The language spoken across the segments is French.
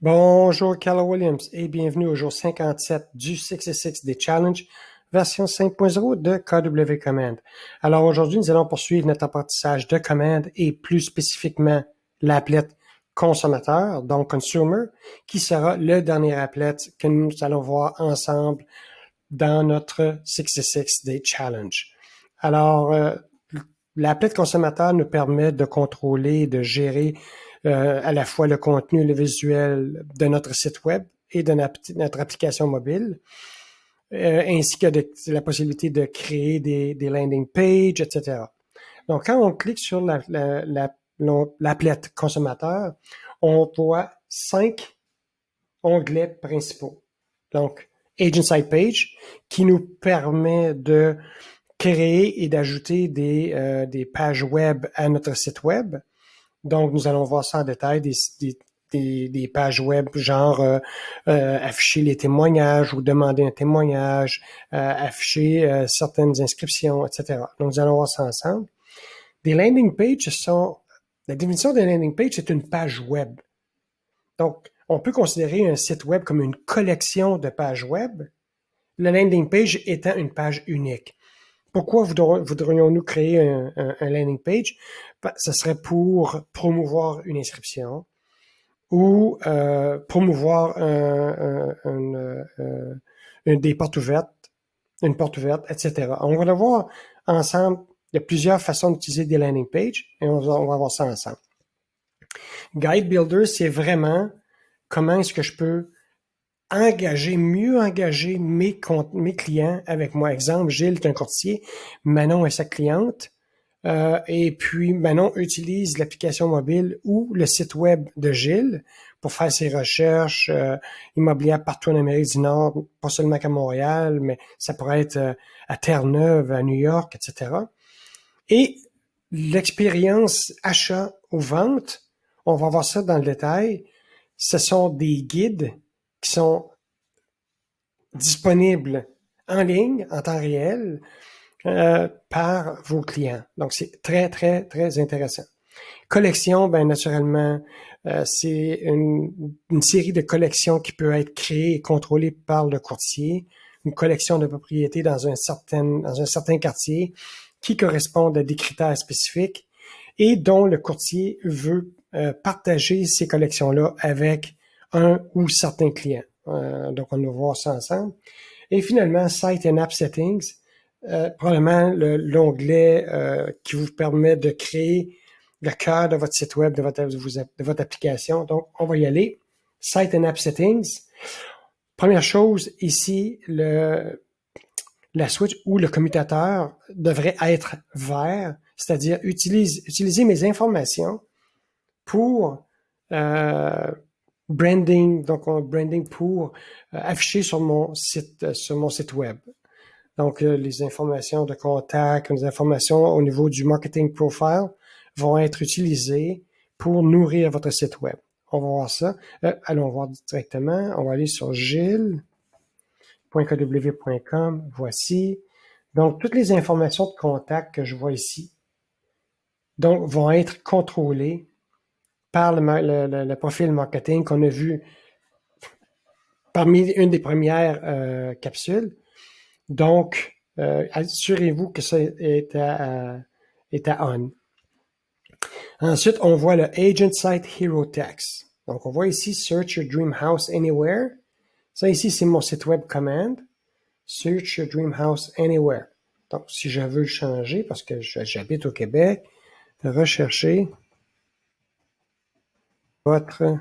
Bonjour, Keller Williams et bienvenue au jour 57 du 66 des Challenge, version 5.0 de KW Command. Alors aujourd'hui, nous allons poursuivre notre apprentissage de commande et plus spécifiquement l'applet consommateur, donc consumer, qui sera le dernier applet que nous allons voir ensemble dans notre 66 des Challenge. Alors, l'applet consommateur nous permet de contrôler, de gérer à la fois le contenu et le visuel de notre site web et de notre application mobile, ainsi que la possibilité de créer des landing pages, etc. Donc, quand on clique sur l'applet consommateur, on voit 5 onglets principaux. Donc, Agent Site Page, qui nous permet de créer et d'ajouter des pages web à notre site web. Donc, nous allons voir ça en détail, des pages web genre afficher les témoignages ou demander un témoignage, afficher certaines inscriptions, etc. Donc, nous allons voir ça ensemble. Des landing pages la définition d'un landing page, c'est une page web. Donc, on peut considérer un site web comme une collection de pages web, le landing page étant une page unique. Pourquoi voudrions-nous créer un landing page? Ce serait pour promouvoir une inscription ou promouvoir des portes ouvertes, une porte ouverte, etc. On va le voir ensemble. Il y a plusieurs façons d'utiliser des landing pages et on va voir ça ensemble. Guide Builder, c'est vraiment comment est-ce que je peux mieux engager mes clients avec moi. Exemple, Gilles est un courtier, Manon est sa cliente, et puis Manon utilise l'application mobile ou le site web de Gilles pour faire ses recherches immobilières partout en Amérique du Nord, pas seulement qu'à Montréal, mais ça pourrait être à Terre-Neuve, à New York, etc. Et l'expérience achat ou vente, on va voir ça dans le détail, ce sont des guides qui sont disponibles en ligne, en temps réel, par vos clients. Donc, c'est très, très, très intéressant. Collection, bien naturellement, c'est une série de collections qui peut être créée et contrôlée par le courtier, une collection de propriétés dans un certain quartier qui correspondent à des critères spécifiques et dont le courtier veut partager ces collections-là avec un ou certains clients. Donc, on va voir ça ensemble. Et finalement, Site and App Settings, probablement l'onglet qui vous permet de créer le cœur de votre site web, de votre application. Donc, on va y aller. Site and App Settings. Première chose, ici, la switch ou le commutateur devrait être vert, c'est-à-dire utiliser mes informations pour branding, donc branding pour afficher sur mon site web. Donc, les informations de contact, les informations au niveau du marketing profile vont être utilisées pour nourrir votre site web. On va voir ça. Allons voir directement. On va aller sur gilles.kw.com. Voici. Donc, toutes les informations de contact que je vois ici donc, vont être contrôlées par le profil marketing qu'on a vu parmi une des premières capsules. Donc, assurez-vous que ça est à on. Ensuite, on voit le Agent Site Hero Text. Donc, on voit ici Search Your Dream House Anywhere. Ça ici, c'est mon site web command. Search Your Dream House Anywhere. Donc, si je veux le changer, parce que j'habite au Québec, rechercher votre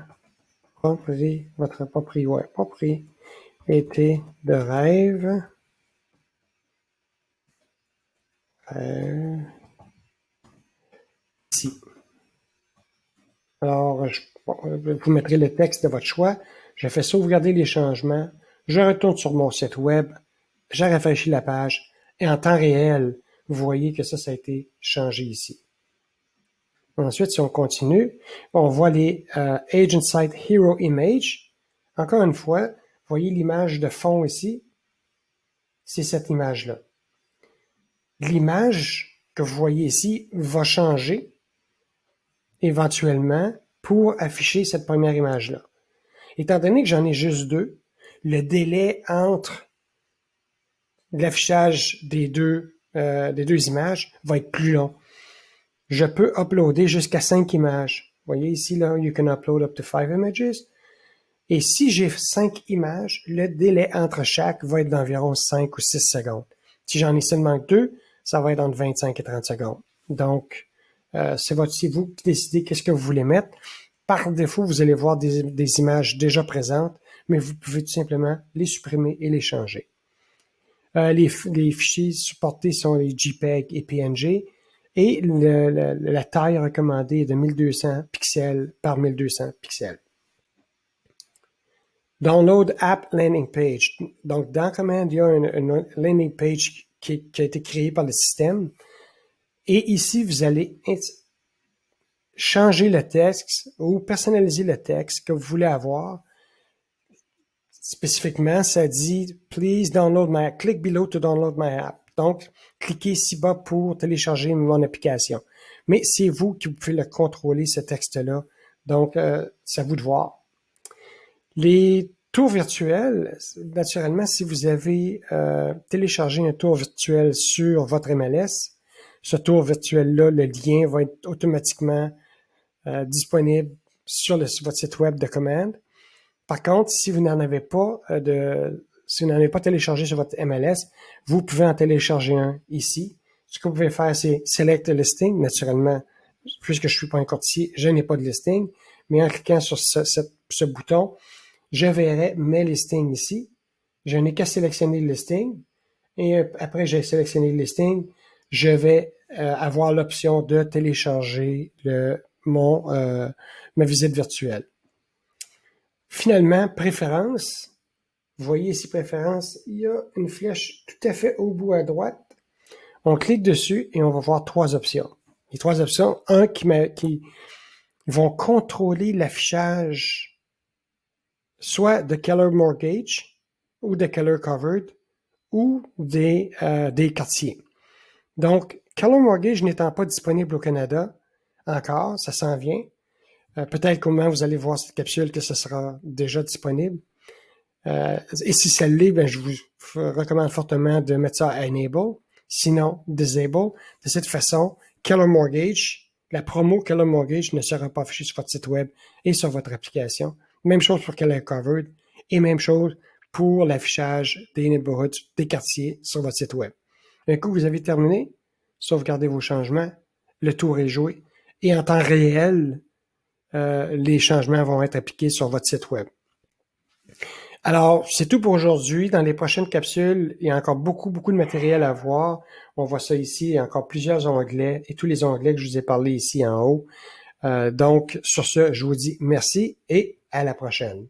propriété de rêve. Ici. Alors, vous mettrez le texte de votre choix. Je fais sauvegarder les changements. Je retourne sur mon site web. Je rafraîchis la page. Et en temps réel, vous voyez que ça a été changé ici. Ensuite, si on continue, on voit les Agent Site Hero Image. Encore une fois, vous voyez l'image de fond ici. C'est cette image-là. L'image que vous voyez ici va changer éventuellement pour afficher cette première image-là. Étant donné que j'en ai juste 2, le délai entre l'affichage des deux images va être plus long. Je peux uploader jusqu'à 5 images. Vous voyez ici, là, you can upload up to 5 images. Et si j'ai 5 images, le délai entre chaque va être d'environ 5 ou 6 secondes. Si j'en ai seulement 2, ça va être entre 25 et 30 secondes. Donc, c'est vous qui décidez qu'est-ce que vous voulez mettre. Par défaut, vous allez voir des images déjà présentes, mais vous pouvez tout simplement les supprimer et les changer. Les fichiers supportés sont les JPEG et PNG et la taille recommandée est de 1200 pixels par 1200 pixels. Download App Landing Page. Donc, dans Command, il y a une landing page qui a été créée par le système. Et ici, vous allez changer le texte ou personnaliser le texte que vous voulez avoir. Spécifiquement, ça dit « Please download my app. Click below to download my app ». Donc, cliquez ici-bas pour télécharger mon application. Mais c'est vous qui pouvez le contrôler, ce texte-là. Donc, c'est à vous de voir. Les tours virtuels, naturellement, si vous avez téléchargé un tour virtuel sur votre MLS, ce tour virtuel-là, le lien va être automatiquement disponible sur votre site web de commande. Par contre, si vous n'en avez pas téléchargé sur votre MLS, vous pouvez en télécharger un ici. Ce que vous pouvez faire, c'est Select a listing. Naturellement, puisque je ne suis pas un courtier, je n'ai pas de listing. Mais en cliquant sur ce bouton, je verrai mes listings ici. Je n'ai qu'à sélectionner le listing. Et après, j'ai sélectionné le listing. Je vais avoir l'option de télécharger ma visite virtuelle. Finalement, préférences. Vous voyez ici, préférences, il y a une flèche tout à fait au bout à droite. On clique dessus et on va voir 3 options. Les 3 options, qui vont contrôler l'affichage soit de Keller Mortgage ou de Keller Covered ou des quartiers. Donc, Keller Mortgage n'étant pas disponible au Canada encore, ça s'en vient. Peut-être qu'au moment où vous allez voir cette capsule que ce sera déjà disponible. Et si ça l'est, ben, je vous recommande fortement de mettre ça à Enable. Sinon, Disable. De cette façon, Keller Mortgage, la promo Keller Mortgage ne sera pas affichée sur votre site web et sur votre application. Même chose pour Keller Covered et même chose pour l'affichage des neighborhoods, des quartiers sur votre site web. Un coup, vous avez terminé, sauvegardez vos changements, le tour est joué et en temps réel, les changements vont être appliqués sur votre site web. Alors, c'est tout pour aujourd'hui. Dans les prochaines capsules, il y a encore beaucoup de matériel à voir. On voit ça ici, il y a encore plusieurs onglets et tous les onglets que je vous ai parlé ici en haut. Donc, sur ce, je vous dis merci et à la prochaine.